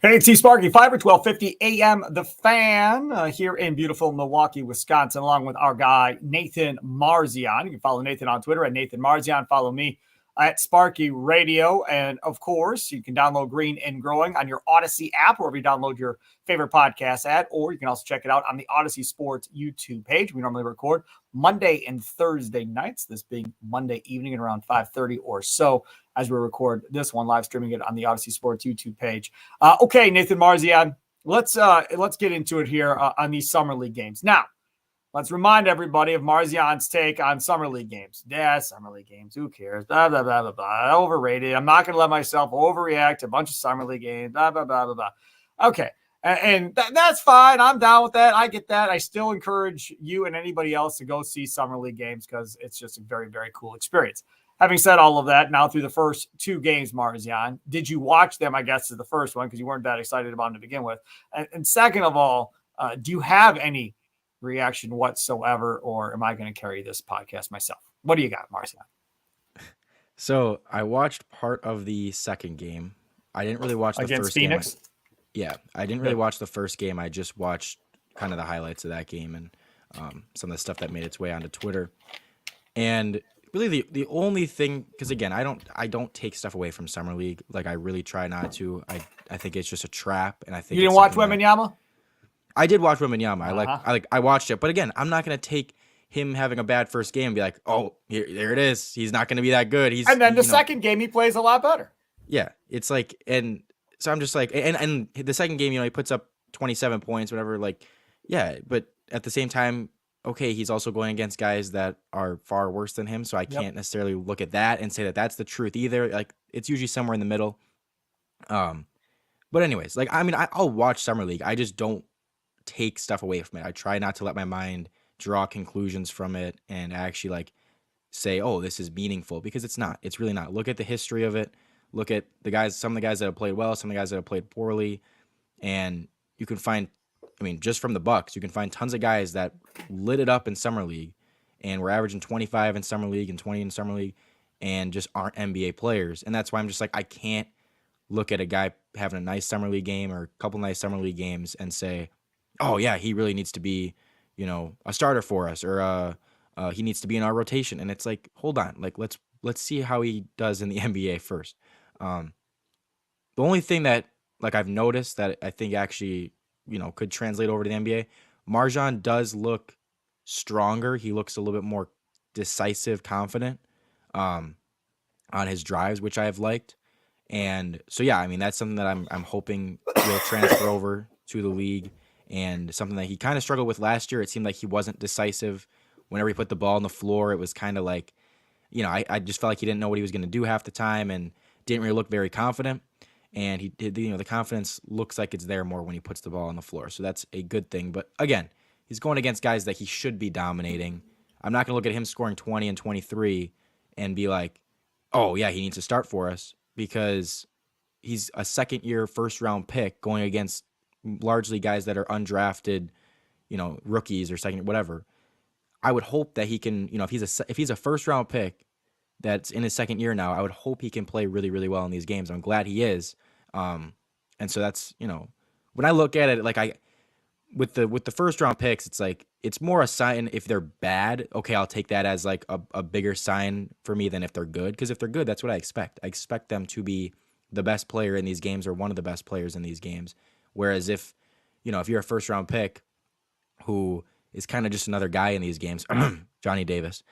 Hey, it's Sparky, Fifer, 1250 AM, The Fan, here in beautiful Milwaukee, Wisconsin, along with our guy, Nathan Marzion. You can follow Nathan on Twitter at Nathan Marzion. Follow me at Sparky Radio. And, of course, you can download Green and Growing on your Odyssey app, wherever you download your favorite podcast at, or you can also check it out on the Odyssey Sports YouTube page. We normally record Monday and Thursday nights, this being Monday evening at around 5:30 or so, as we record this one, live streaming it on the Odyssey Sports YouTube page. Okay, Nathan Marzion, let's get into it here on these Summer League games. Now, let's remind everybody of Marzion's take on Summer League games. Yeah, Summer League games, who cares? Blah, blah, blah, blah, blah. Overrated. I'm not going to let myself overreact to a bunch of Summer League games, blah, blah, blah, blah, blah. Okay, and that's fine. I'm down with that. I get that. I still encourage you and anybody else to go see Summer League games because it's just a very, very cool experience. Having said all of that, now through the first two games, Marzion, did you watch them, I guess, to the first one because you weren't that excited about them to begin with? And second of all, do you have any reaction whatsoever, or am I going to carry this podcast myself? What do you got, Marzion? So I watched part of the second game. I didn't really watch the Against first Phoenix? game. Yeah, I didn't really watch the first game. I just watched kind of the highlights of that game and some of the stuff that made its way onto Twitter. And really the only thing, because again, I don't take stuff away from Summer League. Like I really try not to. I think it's just a trap, and I think you didn't watch Wembanyama? I did watch Wembanyama. I watched it, but again, I'm not gonna take him having a bad first game and be like, oh, there it is. He's not gonna be that good. And then the second game he plays a lot better. Yeah, it's like, and so I'm just like, and the second game, he puts up 27 points, whatever. Like, yeah, but at the same time, okay, he's also going against guys that are far worse than him, so I can't necessarily look at that and say that that's the truth either. Like, it's usually somewhere in the middle. But anyways, like, I mean, I'll watch Summer League. I just don't take stuff away from it. I try not to let my mind draw conclusions from it and actually like say, oh, this is meaningful, because it's not. It's really not. Look at the history of it. Look at some of the guys that have played well, some of the guys that have played poorly, and you can find, I mean, just from the Bucks, you can find tons of guys that lit it up in Summer League and were averaging 25 in Summer League and 20 in Summer League and just aren't NBA players. And that's why I'm just like, I can't look at a guy having a nice Summer League game or a couple nice Summer League games and say, oh, yeah, he really needs to be, a starter for us, or he needs to be in our rotation. And it's like, hold on, like, let's see how he does in the NBA first. The only thing that, like, I've noticed that I think actually, could translate over to the NBA, Marzion does look stronger. He looks a little bit more decisive, confident on his drives, which I have liked. And so, yeah, I mean, that's something that I'm hoping will transfer over to the league, and something that he kind of struggled with last year. It seemed like he wasn't decisive. Whenever he put the ball on the floor, it was kind of like, I just felt like he didn't know what he was going to do half the time and didn't really look very confident. And he did, the confidence looks like it's there more when he puts the ball on the floor. So that's a good thing. But again, he's going against guys that he should be dominating. I'm not going to look at him scoring 20 and 23 and be like, oh, yeah, he needs to start for us, because he's a second-year first-round pick going against largely guys that are undrafted, rookies or second, whatever. I would hope that he can, if he's a first-round pick that's in his second year now, I would hope he can play really, really well in these games. I'm glad he is. And so that's, when I look at it, like with the first round picks, it's like, it's more a sign. If they're bad, okay, I'll take that as like a bigger sign for me than if they're good. Because if they're good, that's what I expect. I expect them to be the best player in these games or one of the best players in these games. Whereas if you're a first round pick who is kind of just another guy in these games, Johnny Davis,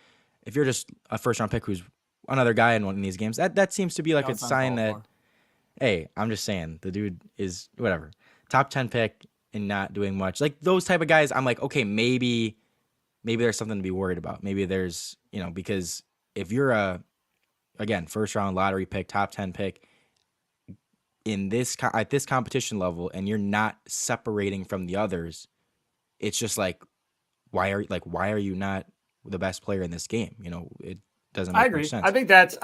if you're just a first round pick who's another guy in one of these games, that seems to be like a sign that, hey, I'm just saying, the dude is whatever, top 10 pick and not doing much. Like those type of guys, I'm like, okay, maybe there's something to be worried about. Maybe there's, because if you're again, first round lottery pick, top 10 pick in at this competition level, and you're not separating from the others, it's just like, why are you not the best player in this game? It doesn't make much sense. I think that's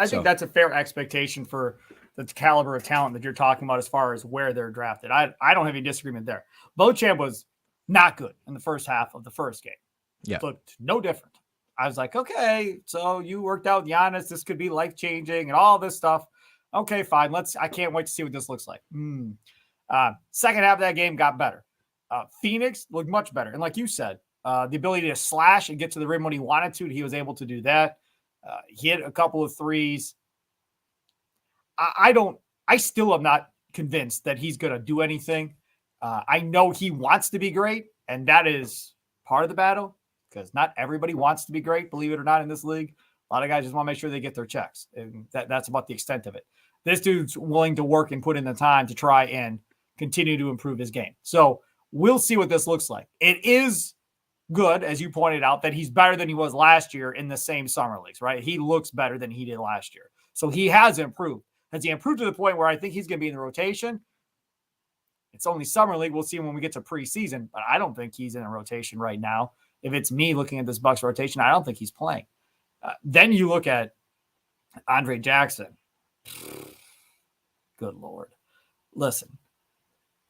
a fair expectation for the caliber of talent that you're talking about as far as where they're drafted. I don't have any disagreement there. Beauchamp was not good in the first half of the first game. Yeah. It looked no different. I was like, okay, so you worked out Giannis. This could be life-changing and all this stuff. Okay, fine. I can't wait to see what this looks like. Second half of that game got better. Phoenix looked much better. And like you said, the ability to slash and get to the rim when he wanted to, he was able to do that. He hit a couple of threes. I still am not convinced that he's going to do anything. I know he wants to be great, and that is part of the battle because not everybody wants to be great, believe it or not, in this league. A lot of guys just want to make sure they get their checks, and that's about the extent of it. This dude's willing to work and put in the time to try and continue to improve his game. So we'll see what this looks like. It is good, as you pointed out, that he's better than he was last year in the same summer leagues, right? He looks better than he did last year. So he has improved. Has he improved to the point where I think he's going to be in the rotation? It's only summer league. We'll see when we get to preseason, but I don't think he's in a rotation right now. If it's me looking at this Bucks rotation, I don't think he's playing. Then you look at Andre Jackson. Good Lord. Listen,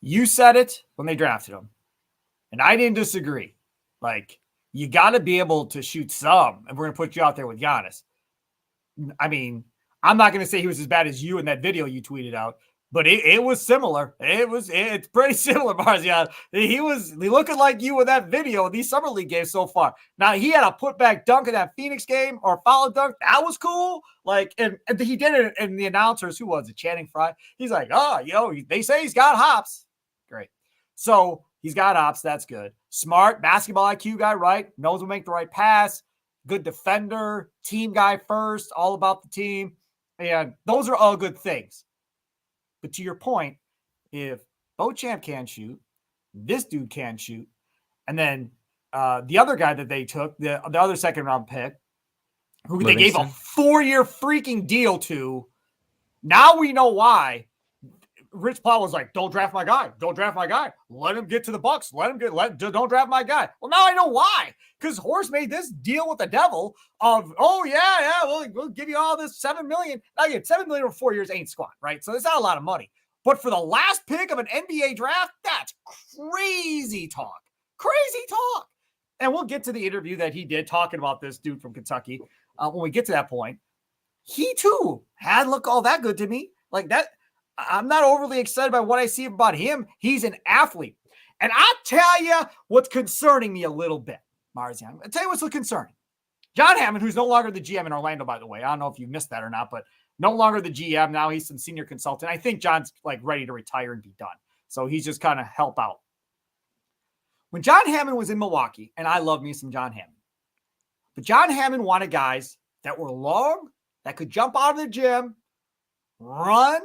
you said it when they drafted him, and I didn't disagree. Like, you got to be able to shoot some, and we're going to put you out there with Giannis. I mean, I'm not going to say he was as bad as you in that video you tweeted out, but it was similar. It's pretty similar, Marzion. He looking like you in that video in these summer league games so far. Now, he had a putback dunk in that Phoenix game or follow dunk. That was cool. Like, and he did it, and the announcers, who was it, Channing Frye? He's like, they say he's got hops. Great. So he's got hops. That's good. Smart basketball IQ guy, right? Knows to make the right pass. Good defender. Team guy first. All about the team. And those are all good things. But to your point, if Beauchamp can't shoot, this dude can't shoot, and then the other guy that they took, the other second-round pick, who Livingston, they gave a 4-year freaking deal to, now we know why Rich Paul was like, don't draft my guy. Don't draft my guy. Let him get to the Bucks. Don't draft my guy. Well, now I know why. Because Horst made this deal with the devil of, we'll give you all this $7 million. Now again, $7 million over 4 years ain't squat, right? So it's not a lot of money. But for the last pick of an NBA draft, that's crazy talk. Crazy talk. And we'll get to the interview that he did talking about this dude from Kentucky. When we get to that point, he too hadn't looked all that good to me. Like that. I'm not overly excited by what I see about him. He's an athlete. And I'll tell you what's concerning me a little bit, Marzion. I'll tell you what's concerning. John Hammond, who's no longer the GM in Orlando, by the way. I don't know if you missed that or not, but no longer the GM. Now he's some senior consultant. I think John's like ready to retire and be done. So he's just kind of help out. When John Hammond was in Milwaukee, and I love me some John Hammond, but John Hammond wanted guys that were long, that could jump out of the gym, run,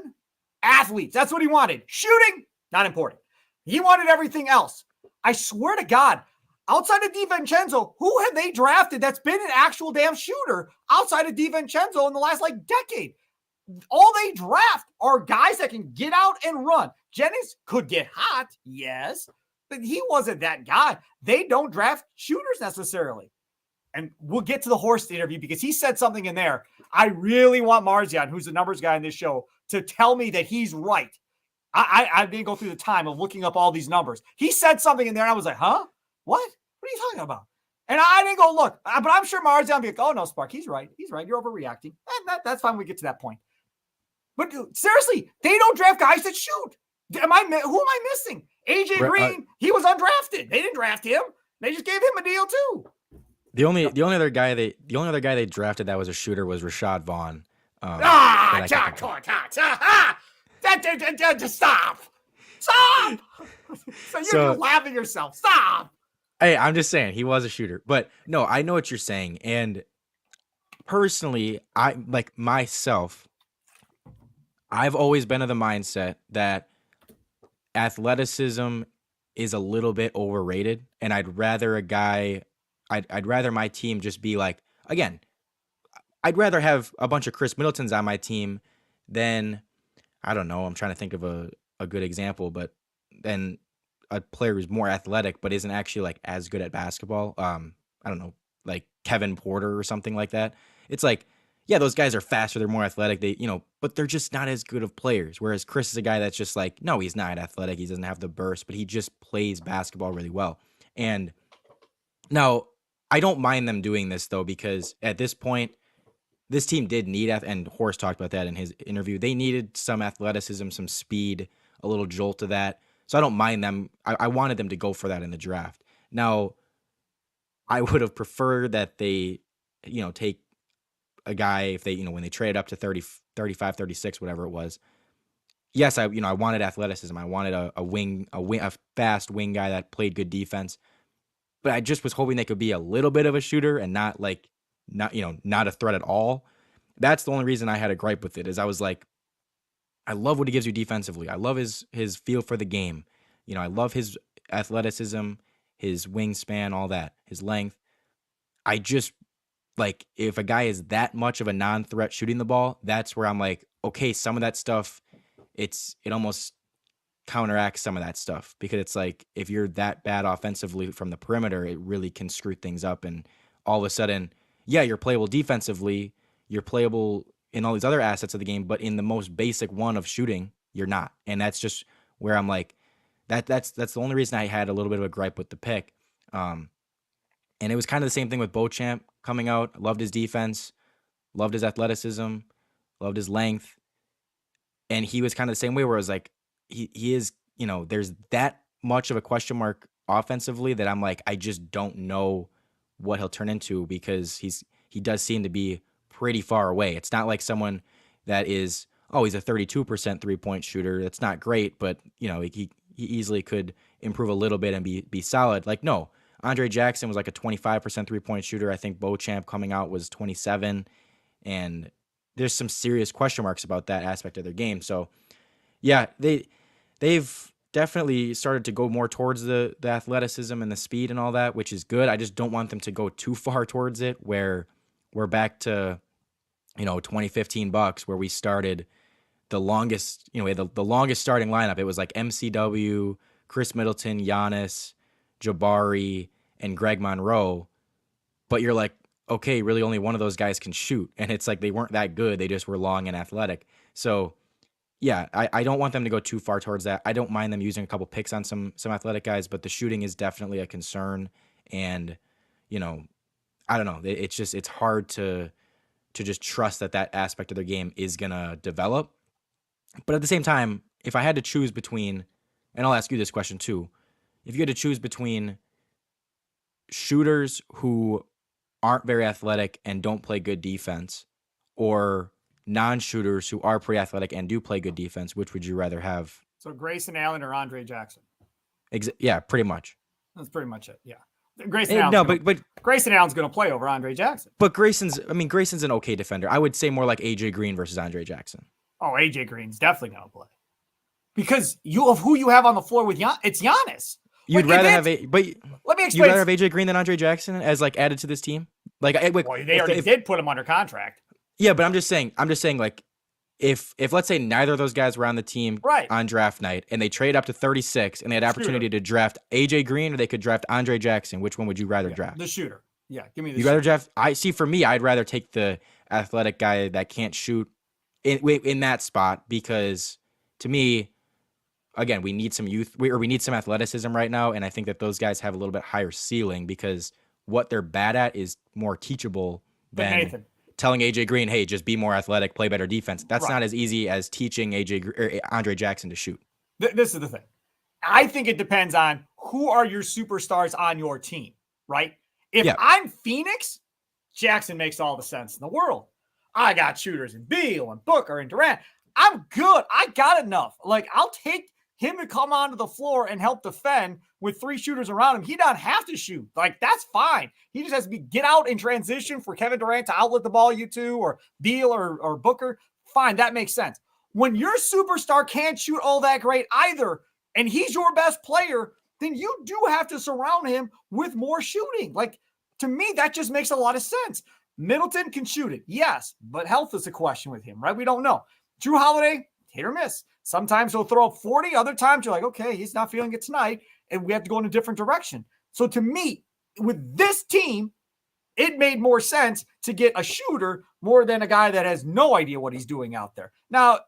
athletes. That's what he wanted. Shooting, not important. He wanted everything else. I swear to God, outside of DiVincenzo, who have they drafted that's been an actual damn shooter outside of DiVincenzo in the last decade? All they draft are guys that can get out and run. Jennings could get hot, yes, but he wasn't that guy. They don't draft shooters necessarily. And we'll get to the Horst interview because he said something in there. I really want Marzion, who's the numbers guy in this show, to tell me that he's right. I didn't go through the time of looking up all these numbers. He said something in there, and I was like, huh? What? What are you talking about? And I didn't go look. But I'm sure Marzion will be like, oh, no, Spark, he's right. He's right. You're overreacting. And that's fine when we get to that point. But seriously, they don't draft guys that shoot. Who am I missing? AJ Green, he was undrafted. They didn't draft him. They just gave him a deal, too. The only other guy they drafted that was a shooter was Rashad Vaughn. Stop. So you're laughing yourself. Stop. Hey, I'm just saying he was a shooter, but no, I know what you're saying. And personally, I've always been of the mindset that athleticism is a little bit overrated, and I'd rather my team just be like, again, I'd rather have a bunch of Chris Middletons on my team than, I don't know, I'm trying to think of a good example, but then a player who's more athletic but isn't actually as good at basketball. I don't know, like Kevin Porter or something like that. It's like, yeah, those guys are faster, they're more athletic, but they're just not as good of players. Whereas Chris is a guy that's just like, no, he's not athletic, he doesn't have the burst, but he just plays basketball really well. And now, I don't mind them doing this, though, because at this point, this team did need, and Horst talked about that in his interview, they needed some athleticism, some speed a little jolt to that. So I don't mind them. I wanted them to go for that in the draft. Now, I would have preferred that they, take a guy if they, when they traded up to 30, 35, 36, whatever it was. Yes, I wanted athleticism. I wanted a fast wing guy that played good defense. But I just was hoping they could be a little bit of a shooter and not a threat at all. That's the only reason I had a gripe with it is I was like, I love what he gives you defensively. I love his feel for the game. I love his athleticism, his wingspan, all that, his length. I just like if a guy is that much of a non-threat shooting the ball, that's where I'm like, okay, some of that stuff, it almost counteracts some of that stuff because it's like if you're that bad offensively from the perimeter, it really can screw things up. And all of a sudden, yeah, you're playable defensively, you're playable in all these other assets of the game, but in the most basic one of shooting, you're not. And that's just where I'm like, that's the only reason I had a little bit of a gripe with the pick. And it was kind of the same thing with Beauchamp coming out. I loved his defense, loved his athleticism, loved his length. And he was kind of the same way where I was like, he is, there's that much of a question mark offensively that I'm like, I just don't know what he'll turn into because he does seem to be pretty far away. It's not like someone that is, he's a 32% 3-point shooter. That's not great, but he easily could improve a little bit and be solid. Like, no, Andre Jackson was like a 25% 3-point shooter. I think Beauchamp coming out was 27, and there's some serious question marks about that aspect of their game. So yeah, they've definitely started to go more towards the athleticism and the speed and all that, which is good. I just don't want them to go too far towards it where we're back to 2015 Bucks where we started the longest, the longest starting lineup. It was like MCW, Chris Middleton, Giannis, Jabari, and Greg Monroe. But you're like, okay, really only one of those guys can shoot. And it's like they weren't that good. They just were long and athletic. So yeah, I don't want them to go too far towards that. I don't mind them using a couple picks on some athletic guys, but the shooting is definitely a concern. And, I don't know. It's hard to just trust that aspect of their game is going to develop. But at the same time, if I had to choose between, and I'll ask you this question too, if you had to choose between shooters who aren't very athletic and don't play good defense or non-shooters who are pretty athletic and do play good defense, which would you rather have? So Grayson Allen or Andre Jackson? Yeah, pretty much. That's pretty much it. Yeah. Grayson Allen's but Grayson Allen's going to play over Andre Jackson. But Grayson's an okay defender. I would say more like AJ Green versus Andre Jackson. Oh, AJ Green's definitely going to play. Because of who you have on the floor with it's Giannis. You'd rather have let me explain. You'd rather have AJ Green than Andre Jackson as like added to this team? Like they already did put him under contract. Yeah, but I'm just saying like if let's say neither of those guys were on the team on draft night and they trade up to 36 and they had opportunity to draft AJ Green or they could draft Andre Jackson, which one would you rather draft? The shooter. Yeah, give me the shooter. Rather draft for me, I'd rather take the athletic guy that can't shoot in that spot because to me, again, we need some youth we need some athleticism right now, and I think that those guys have a little bit higher ceiling because what they're bad at is more teachable than telling AJ Green, hey, just be more athletic, play better defense. That's not as easy as teaching Andre Jackson to shoot. This is the thing. I think it depends on who are your superstars on your team, right? If I'm Phoenix, Jackson makes all the sense in the world. I got shooters in Beal and Booker and Durant. I'm good. I got enough. Like, I'll take him to come onto the floor and help defend with 3 shooters around him. He doesn't have to shoot. Like, that's fine. He just has to get out in transition for Kevin Durant to outlet the ball you two or Beal or Booker. Fine, that makes sense. When your superstar can't shoot all that great either, and he's your best player, then you do have to surround him with more shooting. Like, to me, that just makes a lot of sense. Middleton can shoot it, yes, but health is a question with him, right? We don't know. Drew Holiday, hit or miss. Sometimes he'll throw up 40. Other times you're like, okay, he's not feeling it tonight, and we have to go in a different direction. So to me, with this team, it made more sense to get a shooter more than a guy that has no idea what he's doing out there. Now,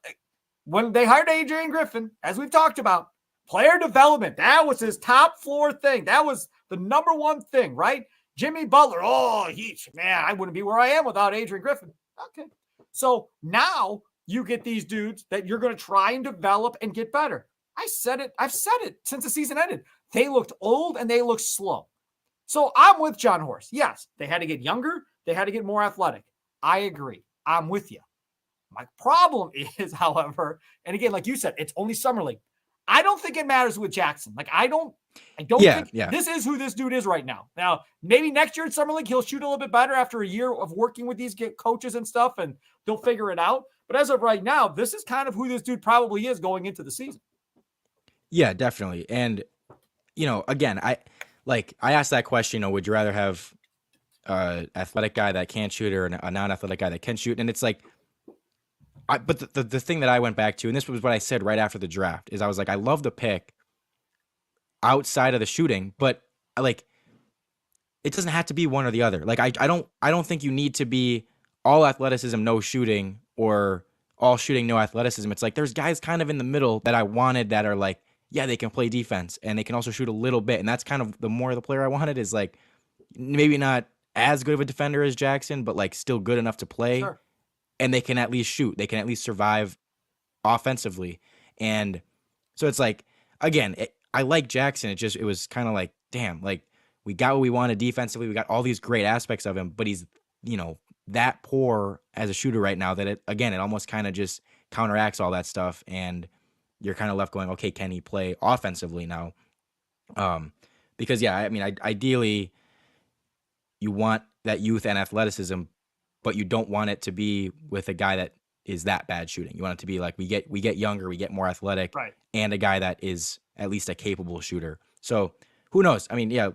when they hired Adrian Griffin, as we've talked about, player development, that was his top floor thing. That was the number one thing, right? Jimmy Butler, I wouldn't be where I am without Adrian Griffin. Okay. So now you get these dudes that you're going to try and develop and get better. I said it. I've said it since the season ended. They looked old and they looked slow. So I'm with Jon Horst. Yes, they had to get younger. They had to get more athletic. I agree. I'm with you. My problem is, however, and again, like you said, it's only summer league. I don't think it matters with Jackson. Like, I don't think this is who this dude is right now. Now, maybe next year in summer league, he'll shoot a little bit better after a year of working with these coaches and stuff, and they'll figure it out. But as of right now, this is kind of who this dude probably is going into the season. Yeah, definitely. And, again, I asked that question, would you rather have an athletic guy that can't shoot or a non-athletic guy that can shoot? And it's like, but the thing that I went back to, and this was what I said right after the draft, is I was like, I love the pick outside of the shooting, but like, it doesn't have to be one or the other. Like, I don't think you need to be all athleticism, no shooting, or all shooting, no athleticism. It's like, there's guys kind of in the middle that I wanted that are like, yeah, they can play defense and they can also shoot a little bit. And that's kind of the more of the player I wanted, is like, maybe not as good of a defender as Jackson, but like still good enough to play. Sure. And they can at least shoot. They can at least survive offensively. And so it's like, again, I like Jackson. It was kind of like, damn, like, we got what we wanted defensively. We got all these great aspects of him, but he's, that poor as a shooter right now that it almost kind of just counteracts all that stuff. And you're kind of left going, okay, can he play offensively now? Because ideally you want that youth and athleticism, but you don't want it to be with a guy that is that bad shooting. You want it to be like, we get younger, we get more athletic, right, and a guy that is at least a capable shooter. So who knows? I mean, yeah,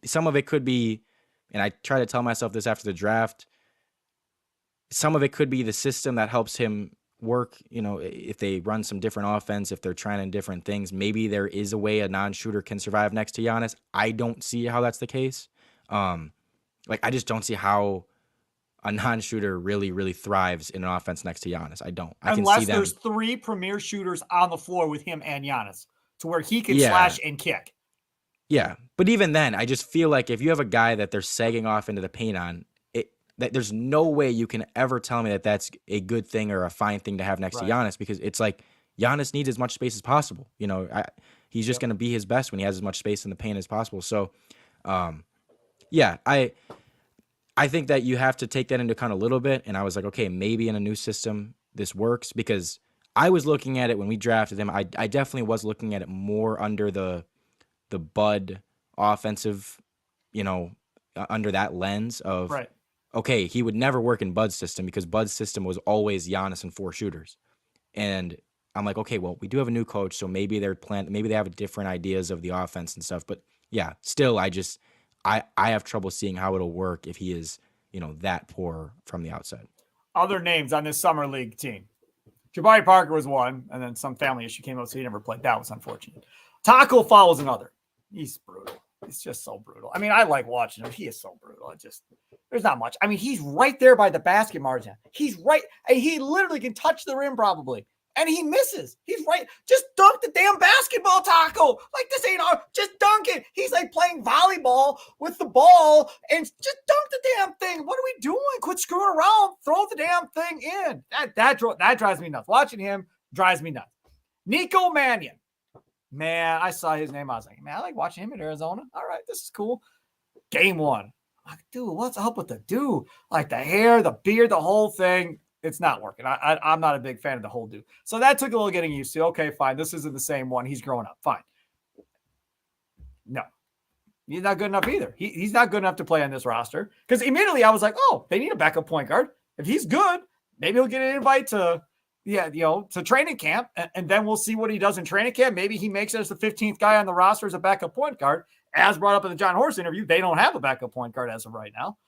some of it could be, and I try to tell myself this after the draft, some of it could be the system that helps him work. If they run some different offense, if they're trying different things, maybe there is a way a non-shooter can survive next to Giannis. I don't see how that's the case. I just don't see how a non-shooter really, really thrives in an offense next to Giannis. I don't. Unless there's three premier shooters on the floor with him and Giannis to where he can slash and kick. Yeah, but even then, I just feel like if you have a guy that they're sagging off into the paint on, that there's no way you can ever tell me that that's a good thing or a fine thing to have next to Giannis, because it's like Giannis needs as much space as possible. He's just going to be his best when he has as much space in the paint as possible. So, I think that you have to take that into account a little bit. And I was like, okay, maybe in a new system this works, because I was looking at it when we drafted him. I definitely was looking at it more under the Bud offensive, under that lens of, okay, he would never work in Bud's system because Bud's system was always Giannis and four shooters. And I'm like, okay, well, we do have a new coach, so maybe maybe they have different ideas of the offense and stuff. But yeah, still, I have trouble seeing how it'll work if he is, that poor from the outside. Other names on this summer league team. Jabari Parker was one, and then some family issue came up, so he never played. That was unfortunate. Taco Fall was another. He's brutal. He's just so brutal. I mean, I like watching him. He is so brutal. There's not much. I mean, he's right there by the basket, Marzion. He's right. And he literally can touch the rim probably. And he misses. He's right. Just dunk the damn basketball, Taco. Like, this ain't hard. Just dunk it. He's like playing volleyball with the ball and just dunk the damn thing. What are we doing? Quit screwing around. Throw the damn thing in. That drives me nuts. Watching him drives me nuts. Nico Mannion. Man, I saw his name. I was like, man, I like watching him in Arizona. All right, this is cool. Game one. I'm like, dude, what's up with the dude? Like the hair, the beard, the whole thing. It's not working. I'm not a big fan of the whole dude. So that took a little getting used to. Okay, fine. This isn't the same one. He's growing up. Fine. No, he's not good enough either. He's not good enough to play on this roster. Because immediately I was like, oh, they need a backup point guard. If he's good, maybe he'll get an invite to training camp, and then we'll see what he does in training camp. Maybe he makes it as the 15th guy on the roster as a backup point guard. As brought up in the Jon Horst interview, they don't have a backup point guard as of right now.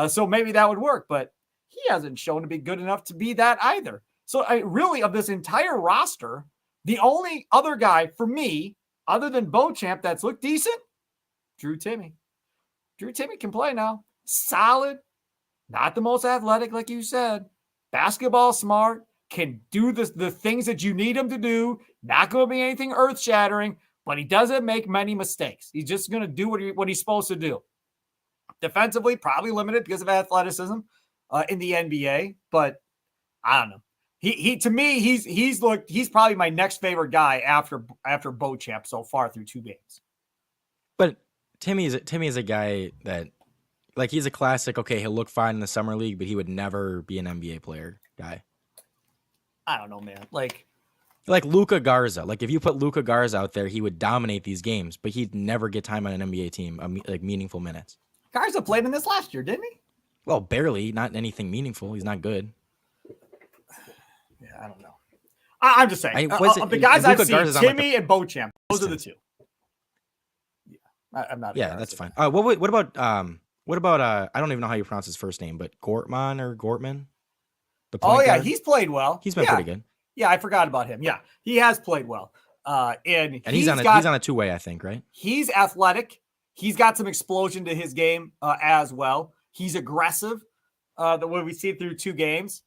So maybe that would work, but he hasn't shown to be good enough to be that either. So really, of this entire roster, the only other guy for me, other than Beauchamp, that's looked decent, Drew Timme. Drew Timme can play now. Solid, not the most athletic, like you said. Basketball smart, can do the things that you need him to do. Not going to be anything earth-shattering, but he doesn't make many mistakes. He's just going to do what he's supposed to do. Defensively, probably limited because of athleticism in the NBA, but I don't know. He to me, he's probably my next favorite guy after Beauchamp so far through 2 games. But Timmy is a guy that, like, he's a classic. Okay, he'll look fine in the summer league, but he would never be an NBA player guy. I don't know, man. Like Luka Garza. Like, if you put Luka Garza out there, he would dominate these games, but he'd never get time on an NBA team, like meaningful minutes. Garza played in this last year, didn't he? Well, barely. Not anything meaningful. He's not good. Yeah, I don't know. I'm just saying. The guys I've seen, Timmy and Beauchamp, those are the two. Yeah, I'm not. Yeah, that's fine. What about I don't even know how you pronounce his first name, but Gortman? Oh yeah, he's played well. He's been pretty good. Yeah, I forgot about him. Yeah, he has played well. And he's on a 2-way, I think, right? He's athletic. He's got some explosion to his game as well. He's aggressive. The way we see it through 2 games.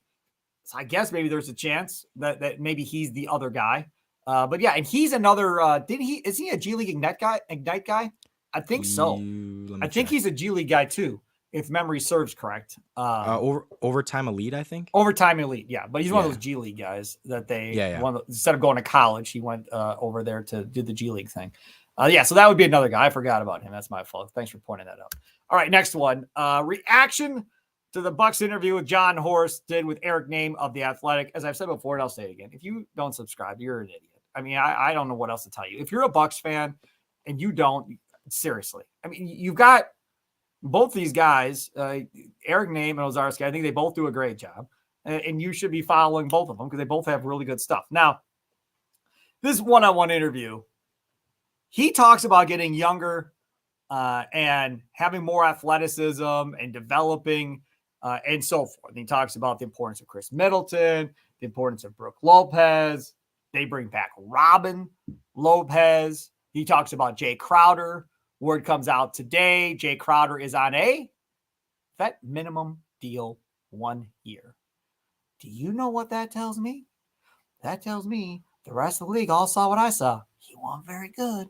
So I guess maybe there's a chance that maybe he's the other guy. But yeah, and he's another. Is he a G League Ignite guy? I think so. I think he's a G League guy too, if memory serves correct. Overtime Elite, I think. Overtime Elite, yeah. But he's one of those G League guys that instead of going to college, he went over there to do the G League thing. So that would be another guy. I forgot about him. That's my fault. Thanks for pointing that out. All right, next one. Reaction to the Bucks interview with Jon Horst did with Eric Nehm of The Athletic. As I've said before, and I'll say it again, if you don't subscribe, you're an idiot. I mean, I don't know what else to tell you. If you're a Bucks fan and you don't, seriously. I mean, you've got both these guys, Eric Nehm and Ozarski. I think they both do a great job. And you should be following both of them because they both have really good stuff. Now, this one-on-one interview, he talks about getting younger and having more athleticism and developing and so forth. And he talks about the importance of Chris Middleton, the importance of Brook Lopez. They bring back Robin Lopez. He talks about Jay Crowder. Word comes out today. Jay Crowder is on a vet minimum deal 1 year. Do you know what that tells me? That tells me the rest of the league all saw what I saw. He wasn't very good.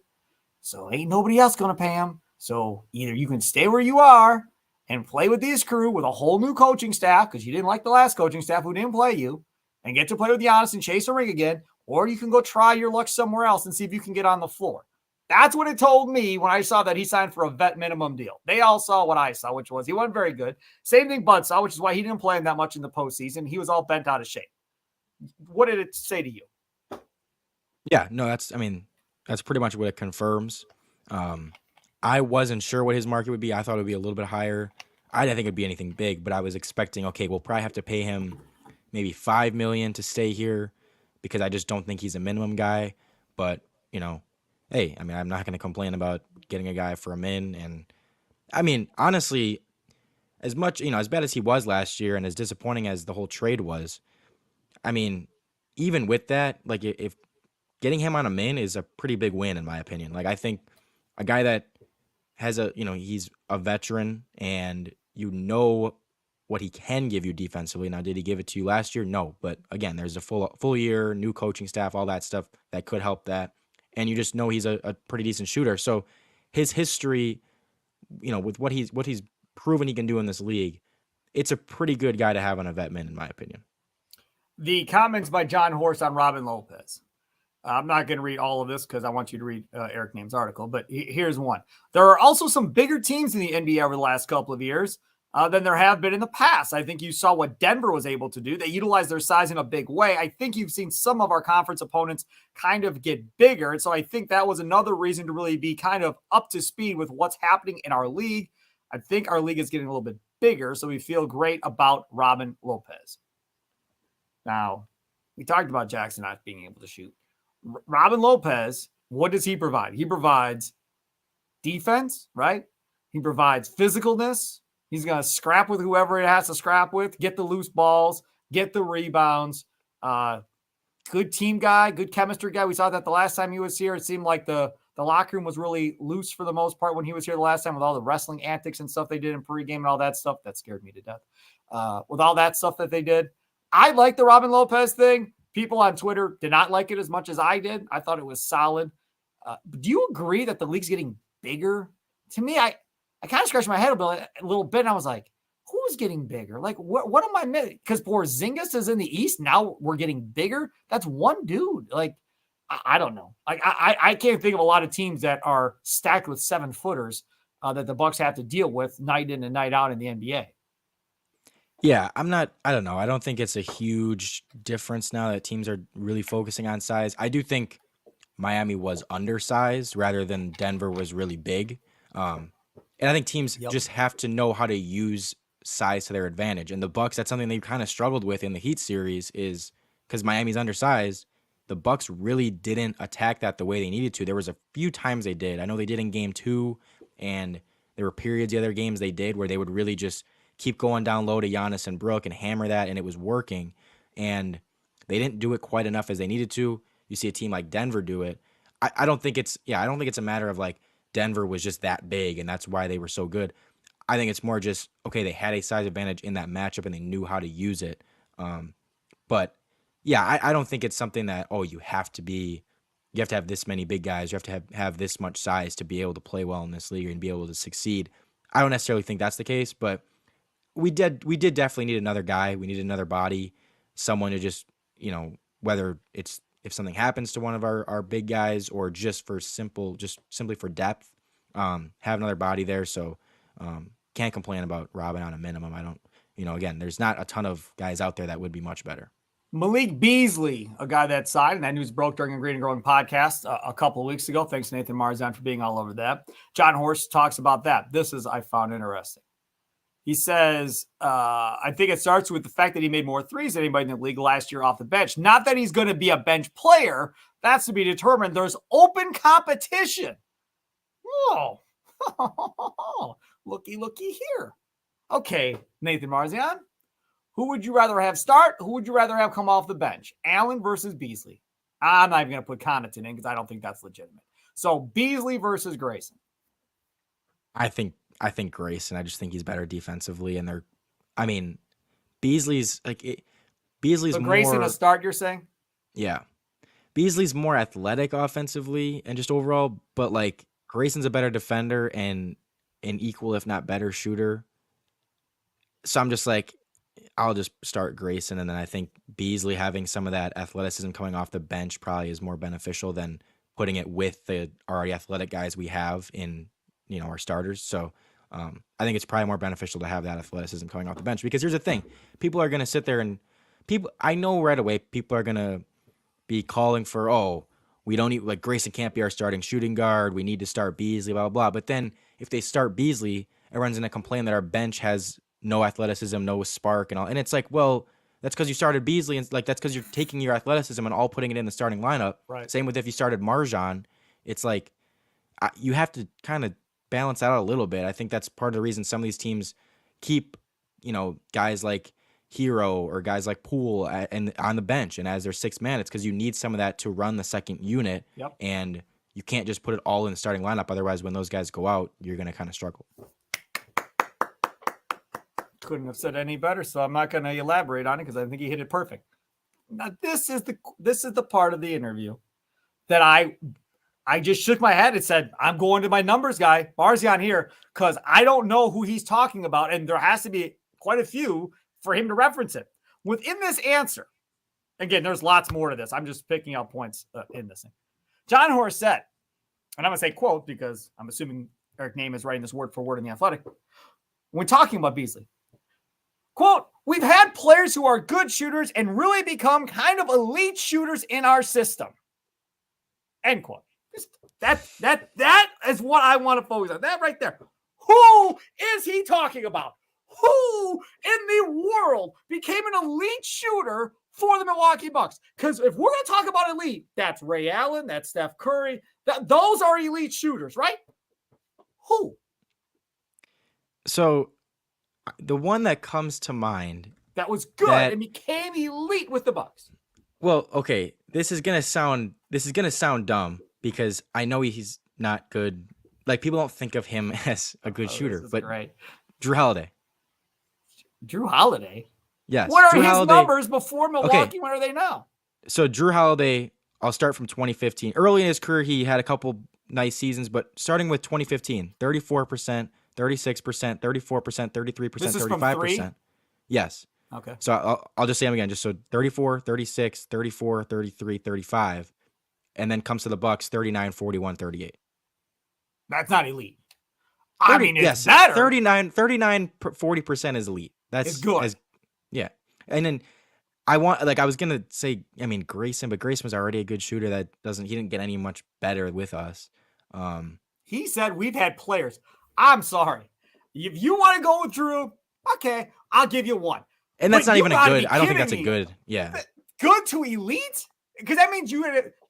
So ain't nobody else going to pay him. So either you can stay where you are and play with this crew with a whole new coaching staff because you didn't like the last coaching staff who didn't play you and get to play with Giannis and chase a ring again, or you can go try your luck somewhere else and see if you can get on the floor. That's what it told me when I saw that he signed for a vet minimum deal. They all saw what I saw, which was he wasn't very good. Same thing Bud saw, which is why he didn't play him that much in the postseason. He was all bent out of shape. What did it say to you? Yeah, no, that's pretty much what it confirms. I wasn't sure what his market would be. I thought it would be a little bit higher. I didn't think it'd be anything big, but I was expecting, okay, we'll probably have to pay him maybe $5 million to stay here because I just don't think he's a minimum guy. But, hey, I'm not going to complain about getting a guy for a min. And honestly, as much, as bad as he was last year and as disappointing as the whole trade was, even with that, like if getting him on a min is a pretty big win in my opinion. Like I think a guy that has he's a veteran and what he can give you defensively. Now, did he give it to you last year? No, but again, there's a full year, new coaching staff, all that stuff that could help that. And you just know he's a pretty decent shooter. So his history, with what he's proven he can do in this league, it's a pretty good guy to have on a vet min, in my opinion. The comments by Jon Horst on Robin Lopez. I'm not going to read all of this because I want you to read Eric Nehm's article, but here's one. There are also some bigger teams in the NBA over the last couple of years than there have been in the past. I think you saw what Denver was able to do. They utilized their size in a big way. I think you've seen some of our conference opponents kind of get bigger. And so I think that was another reason to really be kind of up to speed with what's happening in our league. I think our league is getting a little bit bigger, so we feel great about Robin Lopez. Now, we talked about Jackson not being able to shoot. Robin Lopez, what does he provide? He provides defense, right? He provides physicalness. He's going to scrap with whoever it has to scrap with, get the loose balls, get the rebounds. Good team guy, good chemistry guy. We saw that the last time he was here. It seemed like the locker room was really loose for the most part when he was here the last time with all the wrestling antics and stuff they did in pregame and all that stuff. That scared me to death. With all that stuff that they did. I like the Robin Lopez thing. People on Twitter did not like it as much as I did. I thought it was solid. Do you agree that the league's getting bigger? To me, I kind of scratched my head a little bit, and I was like, who's getting bigger? Like, what am I missing? Because Porzingis is in the East. Now we're getting bigger. That's one dude. Like, I don't know. I can't think of a lot of teams that are stacked with 7-footers that the Bucks have to deal with night in and night out in the NBA. Yeah, I don't know. I don't think it's a huge difference now that teams are really focusing on size. I do think Miami was undersized rather than Denver was really big. And I think teams just have to know how to use size to their advantage. And the Bucks, that's something they've kind of struggled with in the Heat series, is because Miami's undersized. The Bucks really didn't attack that the way they needed to. There was a few times they did. I know they did in game 2, and there were periods the other games they did where they would really just keep going down low to Giannis and Brook and hammer that, and it was working. And they didn't do it quite enough as they needed to. You see a team like Denver do it. I don't think it's a matter of like Denver was just that big and that's why they were so good. I think it's more just, okay, they had a size advantage in that matchup and they knew how to use it. But yeah, I don't think it's something that, you have to have this many big guys. You have to have this much size to be able to play well in this league and be able to succeed. I don't necessarily think that's the case, but we did definitely need another guy. We need another body, someone to just, whether it's if something happens to one of our big guys or just simply for depth, have another body there. So can't complain about Robin on a minimum. I don't, again, there's not a ton of guys out there that would be much better. Malik Beasley, a guy that side, and that news broke during a Green and Growing podcast a couple of weeks ago. Thanks to Nathan Marzion for being all over that. Jon Horst talks about that. I found interesting. He says, I think it starts with the fact that he made more threes than anybody in the league last year off the bench. Not that he's going to be a bench player. That's to be determined. There's open competition. Whoa. Looky here. Okay, Nathan Marzion. Who would you rather have start? Who would you rather have come off the bench? Allen versus Beasley. I'm not even going to put Connaughton in because I don't think that's legitimate. So Beasley versus Grayson. I think Grayson. I just think he's better defensively, and Beasley's Beasley's so Grayson more a start. You're saying? Yeah, Beasley's more athletic offensively and just overall, but like Grayson's a better defender and an equal, if not better, shooter. So I'm just like, I'll just start Grayson, and then I think Beasley having some of that athleticism coming off the bench probably is more beneficial than putting it with the already athletic guys we have in our starters. So I think it's probably more beneficial to have that athleticism coming off the bench, because here's the thing. People are going to sit there and I know right away people are going to be calling for, we don't need, like, Grayson can't be our starting shooting guard. We need to start Beasley, blah, blah, blah. But then if they start Beasley, everyone's going to complain that our bench has no athleticism, no spark and all. And it's like, well, that's because you started Beasley, and like that's because you're taking your athleticism and all putting it in the starting lineup. Right. Same with if you started Marzion. It's like you have to kind of balance out a little bit. I think that's part of the reason some of these teams keep, guys like Hero or guys like Poole and on the bench and as their sixth man. It's because you need some of that to run the second unit. Yep. And you can't just put it all in the starting lineup. Otherwise, when those guys go out, you're going to kind of struggle. Couldn't have said any better, so I'm not going to elaborate on it because I think he hit it perfect. Now, this is the part of the interview that I just shook my head and said, I'm going to my numbers guy, Marzion here, because I don't know who he's talking about, and there has to be quite a few for him to reference it. Within this answer, again, there's lots more to this. I'm just picking out points in this thing. Jon Horst said, and I'm going to say quote because I'm assuming Eric Nehm is writing this word for word in The Athletic. When talking about Beasley, quote, we've had players who are good shooters and really become kind of elite shooters in our system. End quote. That is what I want to focus on. That right there. Who is he talking about? Who in the world became an elite shooter for the Milwaukee Bucks? Because if we're going to talk about elite, that's Ray Allen, that's Steph Curry. Those are elite shooters, right? Who? So the one that comes to mind that was good and became elite with the Bucks. Well, okay, this is gonna sound dumb because I know he's not good. Like, people don't think of him as a good shooter, but great. Drew Holiday. Drew Holiday? Yes. What are his numbers before Milwaukee? Okay. What are they now? So Drew Holiday, I'll start from 2015. Early in his career, he had a couple nice seasons, but starting with 2015, 34%, 36%, 34%, 33%, This is from 3? 35%. Yes. Okay. So I'll just say them again. Just so 34, 36, 34, 33, 35. And then comes to the Bucks 39, 41, 38. That's not elite. I mean, it's yes, better. 39, 40% is elite. It's good. Yeah. And then I was going to say, I mean, Grayson, but Grayson was already a good shooter he didn't get any much better with us. He said we've had players. I'm sorry. If you want to go with Drew, okay, I'll give you one. And that's not even a good. I don't think that's a good. Yeah. Good to elite? Because that means Drew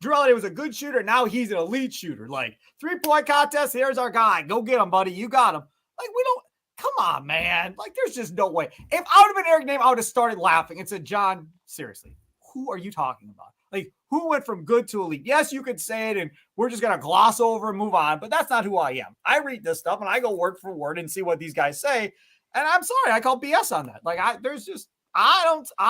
Holiday was a good shooter. Now he's an elite shooter. Like 3-point contest. Here's our guy. Go get him, buddy. You got him. Like we don't. Come on, man. Like there's just no way. If I would have been Eric Nehm, I would have started laughing and said, John, seriously, who are you talking about? Like who went from good to elite? Yes, you could say it, and we're just gonna gloss over and move on. But that's not who I am. I read this stuff and I go word for word and see what these guys say. And I'm sorry, I call BS on that. Like I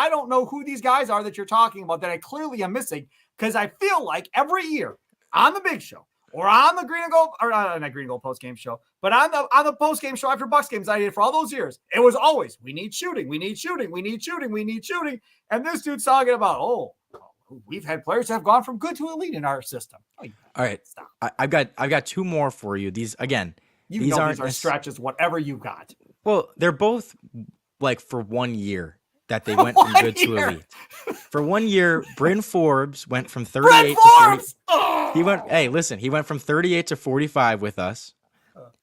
don't know who these guys are that you're talking about that I clearly am missing, because I feel like every year on the big show or on the Green and Gold, or not Green and Gold post game show, but on the post game show after Bucks games I did for all those years, it was always we need shooting, we need shooting, we need shooting, we need shooting, and this dude's talking about we've had players that have gone from good to elite in our system. All right, stop. I've got 2 more for you. These again, these are stretches, whatever you got. Well, they're both like for 1 year that they went from good to elite. For 1 year, Bryn Forbes went from 38 to 40. Oh! He went from 38 to 45 with us.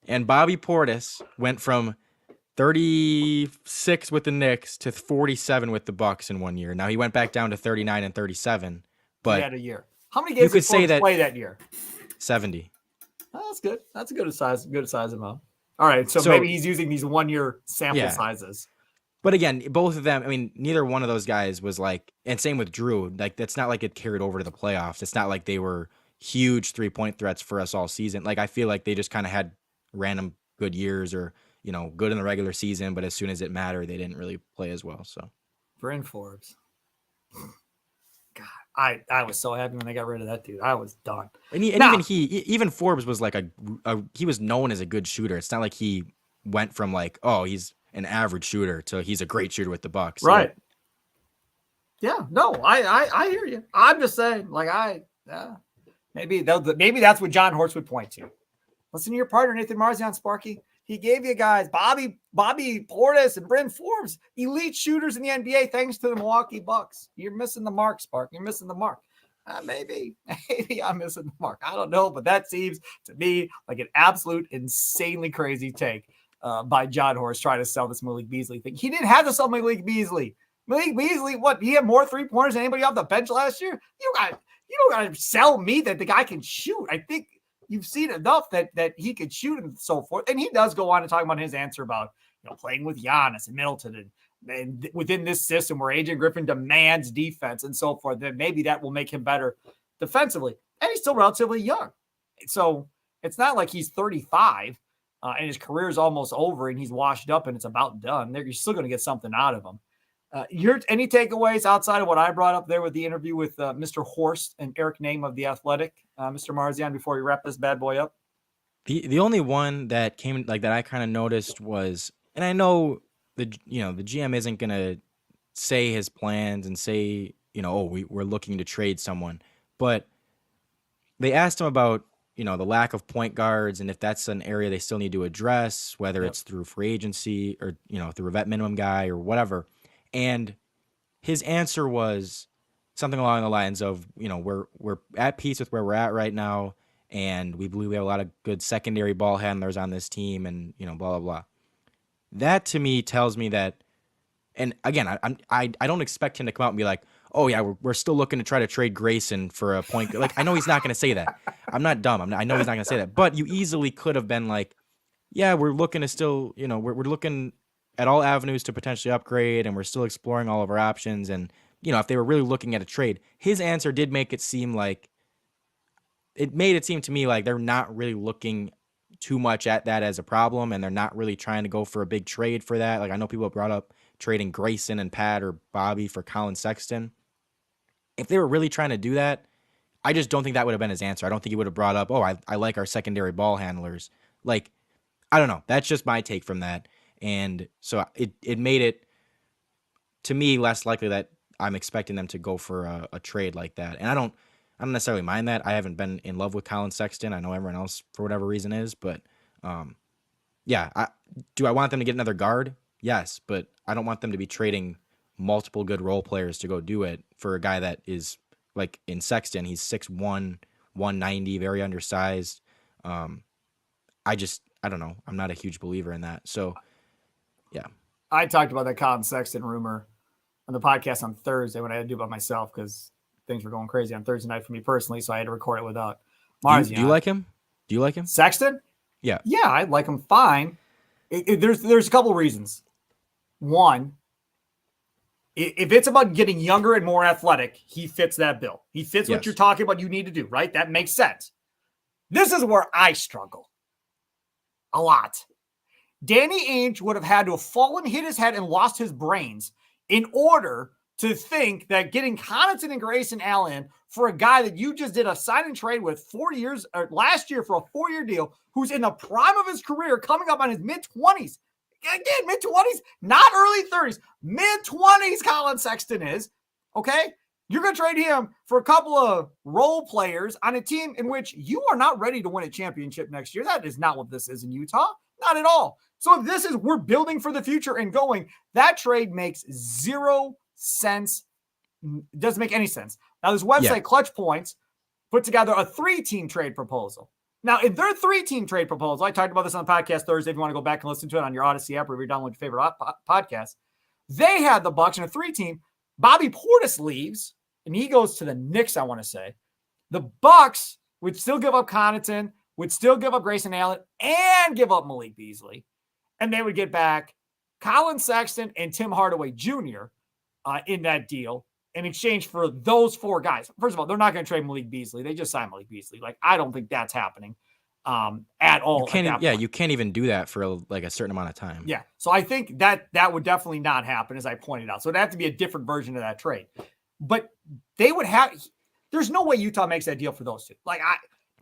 And Bobby Portis went from 36 with the Knicks to 47 with the Bucks in 1 year. Now he went back down to 39 and 37. But he had a year. How many games did Forbes play that year? 70. Oh, that's good. That's a good size amount. All right, so maybe he's using these 1 year sample sizes. But again, both of them, I mean, neither one of those guys was like, and same with Drew, like that's not like it carried over to the playoffs. It's not like they were huge 3-point threats for us all season. Like I feel like they just kind of had random good years, or, good in the regular season, but as soon as it mattered, they didn't really play as well. So Bryn Forbes. God, I was so happy when they got rid of that dude. I was done. And even Forbes was like he was known as a good shooter. It's not like he went from like, oh, he's an average shooter to he's a great shooter with the Bucks. Right. Yeah, no, I hear you. I'm just saying, like maybe that's what Jon Horst would point to. Listen to your partner, Nathan Marzion, Sparky. He gave you guys Bobby Portis and Bryn Forbes, elite shooters in the NBA, thanks to the Milwaukee Bucks. You're missing the mark, Spark. You're missing the mark. Maybe I'm missing the mark. I don't know, but that seems to me like an absolute insanely crazy take by Jon Horst trying to sell this Malik Beasley thing. He didn't have to sell Malik Beasley. Malik Beasley, what? He had more 3-pointers than anybody off the bench last year? You don't got to sell me that the guy can shoot. I think you've seen enough that he could shoot and so forth. And he does go on to talk about his answer about playing with Giannis and Middleton and within this system where Adrian Griffin demands defense and so forth, then maybe that will make him better defensively. And he's still relatively young. So it's not like he's 35 and his career is almost over and he's washed up and it's about done. You're still going to get something out of him. Any takeaways outside of what I brought up there with the interview with Mr. Horst and Eric Nehm of The Athletic, Mr. Marzion, before we wrap this bad boy up? The only one that came like that I kind of noticed was, and I know the GM isn't going to say his plans and say, we're looking to trade someone, but they asked him about, the lack of point guards and if that's an area they still need to address, whether it's through free agency or, through a vet minimum guy or whatever. And his answer was something along the lines of, we're at peace with where we're at right now, and we believe we have a lot of good secondary ball handlers on this team, and blah blah blah. That to me tells me that, and again, I don't expect him to come out and be like, oh yeah, we're still looking to try to trade Grayson for a point. Like I know he's not going to say that. I'm not dumb. I know he's not going to say that. But you easily could have been like, yeah, we're looking to still, we're looking at all avenues to potentially upgrade, and we're still exploring all of our options. And, if they were really looking at a trade, his answer did make it seem to me like they're not really looking too much at that as a problem, and they're not really trying to go for a big trade for that. Like I know people have brought up trading Grayson and Pat or Bobby for Colin Sexton. If they were really trying to do that, I just don't think that would have been his answer. I don't think he would have brought up, oh, I like our secondary ball handlers. Like, I don't know. That's just my take from that. And so it made it, to me, less likely that I'm expecting them to go for a trade like that. And I don't necessarily mind that. I haven't been in love with Colin Sexton. I know everyone else, for whatever reason, is. But yeah, do I want them to get another guard? Yes, but I don't want them to be trading multiple good role players to go do it for a guy that is, like in Sexton, he's 6'1", 190, very undersized. I don't know. I'm not a huge believer in that. So, yeah. I talked about that Colin Sexton rumor on the podcast on Thursday when I had to do it by myself because things were going crazy on Thursday night for me personally, so I had to record it without Marzion. Do you like him? Do you like him? Sexton? Yeah. Yeah, I like him fine. There's a couple of reasons. One, if it's about getting younger and more athletic, he fits that bill. He fits what you're talking about you need to do, right? That makes sense. This is where I struggle a lot. Danny Ainge would have had to have fallen, hit his head, and lost his brains in order to think that getting Connaughton and Grayson Allen for a guy that you just did a sign and trade with 4 years or last year for a 4-year deal, who's in the prime of his career, coming up on his mid-20s. Again, mid-20s, not early 30s, mid-20s Colin Sexton is, okay? You're going to trade him for a couple of role players on a team in which you are not ready to win a championship next year. That is not what this is in Utah. Not at all. So if this is we're building for the future and going, that trade makes zero sense. It doesn't make any sense. Now, this website, Clutch Points, put together a 3-team trade proposal. Now, in their 3-team trade proposal, I talked about this on the podcast Thursday. If you want to go back and listen to it on your Odyssey app or if you're downloading your favorite podcast, they had the Bucks in a 3-team. Bobby Portis leaves, and he goes to the Knicks, I want to say. The Bucks would still give up Connaughton, would still give up Grayson Allen, and give up Malik Beasley. And they would get back Colin Sexton and Tim Hardaway Jr. In that deal in exchange for those 4 guys. First of all, they're not going to trade Malik Beasley. They just signed Malik Beasley. Like, I don't think that's happening at all. You can't even do that for a certain amount of time. Yeah. So I think that would definitely not happen, as I pointed out. So it'd have to be a different version of that trade. But they would have – there's no way Utah makes that deal for those two. Like,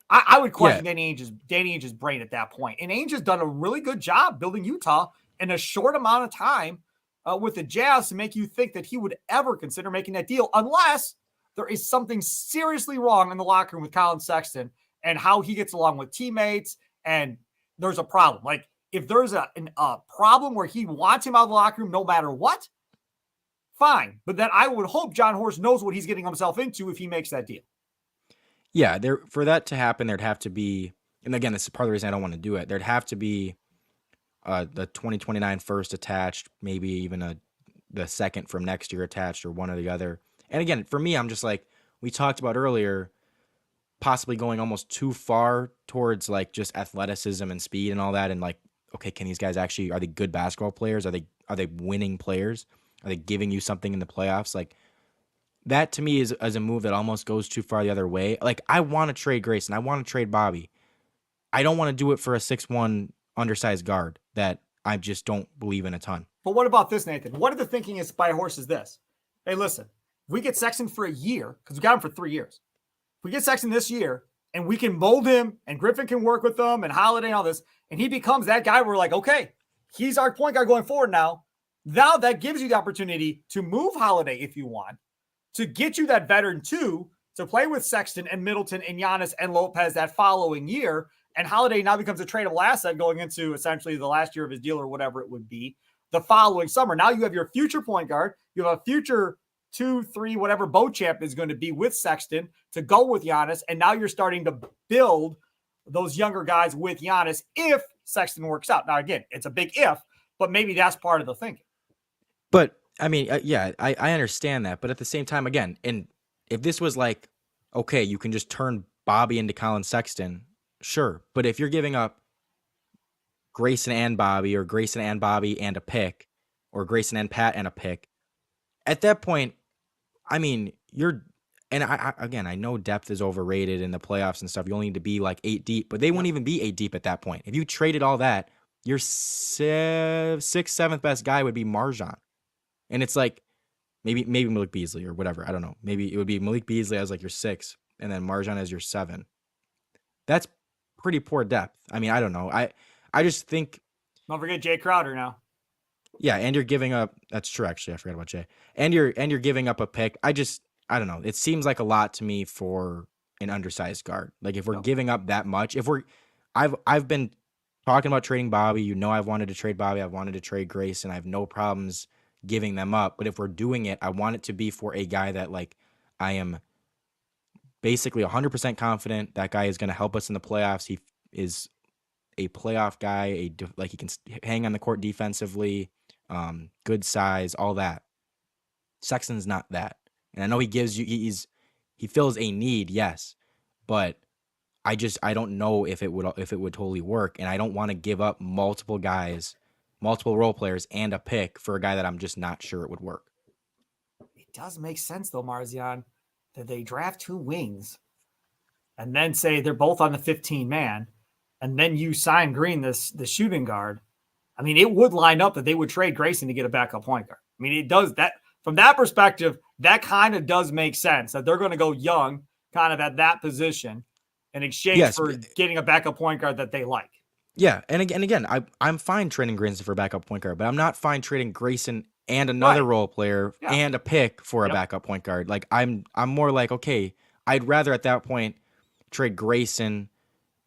I would question Danny Ainge's brain at that point. And Ainge has done a really good job building Utah in a short amount of time with the Jazz to make you think that he would ever consider making that deal unless there is something seriously wrong in the locker room with Colin Sexton and how he gets along with teammates, and there's a problem. Like, if there's a problem where he wants him out of the locker room no matter what, fine. But then I would hope Jon Horst knows what he's getting himself into if he makes that deal. Yeah, for that to happen, there'd have to be, and again, this is part of the reason I don't want to do it, there'd have to be the 2029 first attached, maybe even the second from next year attached, or one or the other. And again, for me, I'm just like, we talked about earlier, possibly going almost too far towards like just athleticism and speed and all that. And like, okay, can these guys actually, are they good basketball players? Are they winning players? Are they giving you something in the playoffs? Like, that to me is a move that almost goes too far the other way. Like, I want to trade Grayson. I want to trade Bobby. I don't want to do it for a 6'1" undersized guard that I just don't believe in a ton. But what about this, Nathan? What if the thinking is by Horst is this? Hey, listen, if we get Sexton for a year, because we got him for 3 years. If we get Sexton this year and we can mold him and Griffin can work with them and Holiday and all this, and he becomes that guy, we're like, okay, he's our point guard going forward now. Now that gives you the opportunity to move Holiday if you want, to get you that veteran too, to play with Sexton and Middleton and Giannis and Lopez that following year. And Holiday now becomes a tradable asset going into essentially the last year of his deal or whatever it would be the following summer. Now you have your future point guard. You have a future 2, 3, whatever Beauchamp is going to be with Sexton to go with Giannis. And now you're starting to build those younger guys with Giannis if Sexton works out. Now, again, it's a big if, but maybe that's part of the thinking. But I mean, I understand that. But at the same time, again, and if this was like, okay, you can just turn Bobby into Colin Sexton, sure. But if you're giving up Grayson and Bobby, or Grayson and Bobby and a pick, or Grayson and Pat and a pick, at that point, I mean, I know depth is overrated in the playoffs and stuff. You only need to be like 8 deep, but they won't even be 8 deep at that point. If you traded all that, your 6th, 7th best guy would be Marzion. And it's like, maybe Malik Beasley or whatever. I don't know. Maybe it would be Malik Beasley as like your 6, and then Marzion as your 7. That's pretty poor depth. I mean, I don't know. I just think. Don't forget Jay Crowder now. Yeah, and you're giving up. That's true. Actually, I forgot about Jay. And you're giving up a pick. I don't know. It seems like a lot to me for an undersized guard. Like if we're giving up that much, I've been talking about trading Bobby. You know, I've wanted to trade Bobby. I've wanted to trade Grace, and I have no problems giving them up. But if we're doing it, I want it to be for a guy that like I am basically 100% confident that guy is going to help us in the playoffs. He is a playoff guy. Like he can hang on the court defensively. Good size, all that. Sexton's not that. And I know he gives you, he fills a need, yes, but I don't know if it would totally work. And I don't want to give up multiple guys, multiple role players and a pick for a guy that I'm just not sure it would work. It does make sense though, Marzion, that they draft 2 wings and then say they're both on the 15-man, and then you sign Green, the shooting guard. I mean, it would line up that they would trade Grayson to get a backup point guard. I mean, it does that from that perspective. That kind of does make sense that they're going to go young, kind of at that position, in exchange for getting a backup point guard that they like. Yeah, and again, I'm fine trading Grayson for a backup point guard, but I'm not fine trading Grayson and another role player and a pick for a backup point guard. Like I'm more like, okay, I'd rather at that point trade Grayson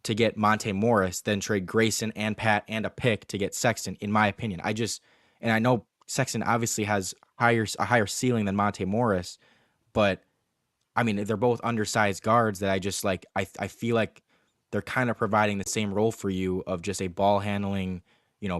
to get Monte Morris than trade Grayson and Pat and a pick to get Sexton, in my opinion. And I know Sexton obviously has a higher ceiling than Monte Morris, but I mean, they're both undersized guards that I just like, I feel like they're kind of providing the same role for you of just a ball handling,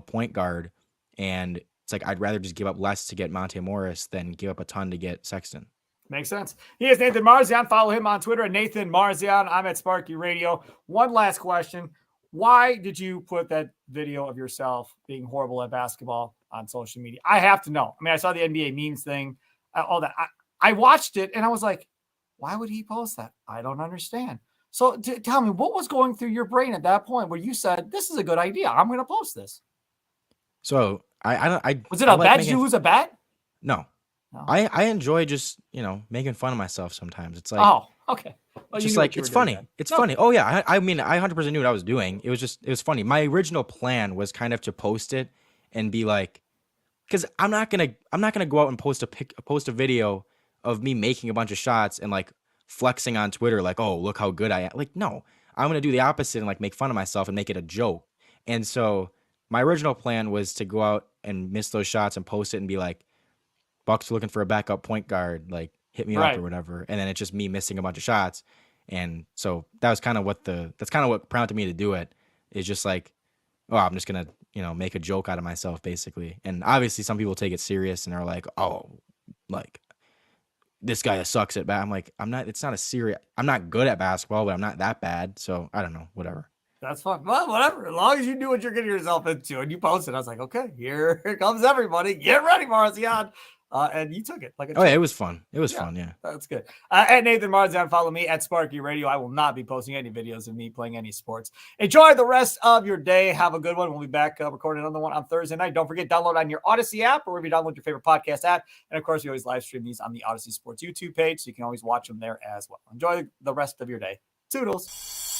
point guard. And it's like, I'd rather just give up less to get Monte Morris than give up a ton to get Sexton. Makes sense. He is Nathan Marzion. Follow him on Twitter at Nathan Marzion. I'm at Sparky Radio. One last question. Why did you put that video of yourself being horrible at basketball on social media? I have to know. I mean, I saw the NBA memes thing, all that. I watched it and I was like, why would he post that? I don't understand. So tell me, what was going through your brain at that point where you said, this is a good idea, I'm going to post this? So I was it a bet? Did you lose a bet? No. I enjoy just, making fun of myself sometimes. It's like, oh, okay. Well, just like, it's funny. It's funny. Oh yeah. I mean, I 100% knew what I was doing. It was funny. My original plan was kind of to post it and be like, cause I'm not going to go out and post a video of me making a bunch of shots and like flexing on Twitter. Like, oh, look how good I am. Like, no, I'm going to do the opposite and like make fun of myself and make it a joke. And so my original plan was to go out and miss those shots and post it and be like, Bucks are looking for a backup point guard, like hit me up or whatever. And then it's just me missing a bunch of shots. And so that was kind of what prompted me to do it, is just like, oh, I'm just going to, make a joke out of myself basically. And obviously some people take it serious and are like, oh, like this guy sucks at I'm like, I'm not good at basketball, but I'm not that bad. So I don't know, whatever. That's fun. Well, whatever. As long as you knew what you're getting yourself into and you posted, I was like, okay, here comes everybody. Get ready, Marzion. And you took it like a yeah, it was fun. It was fun, yeah. That's good. At Nathan Marzion, follow me at Sparky Radio. I will not be posting any videos of me playing any sports. Enjoy the rest of your day. Have a good one. We'll be back recording another one on Thursday night. Don't forget, download on your Odyssey app or wherever you download your favorite podcast app. And of course, we always live stream these on the Odyssey Sports YouTube page, so you can always watch them there as well. Enjoy the rest of your day. Toodles.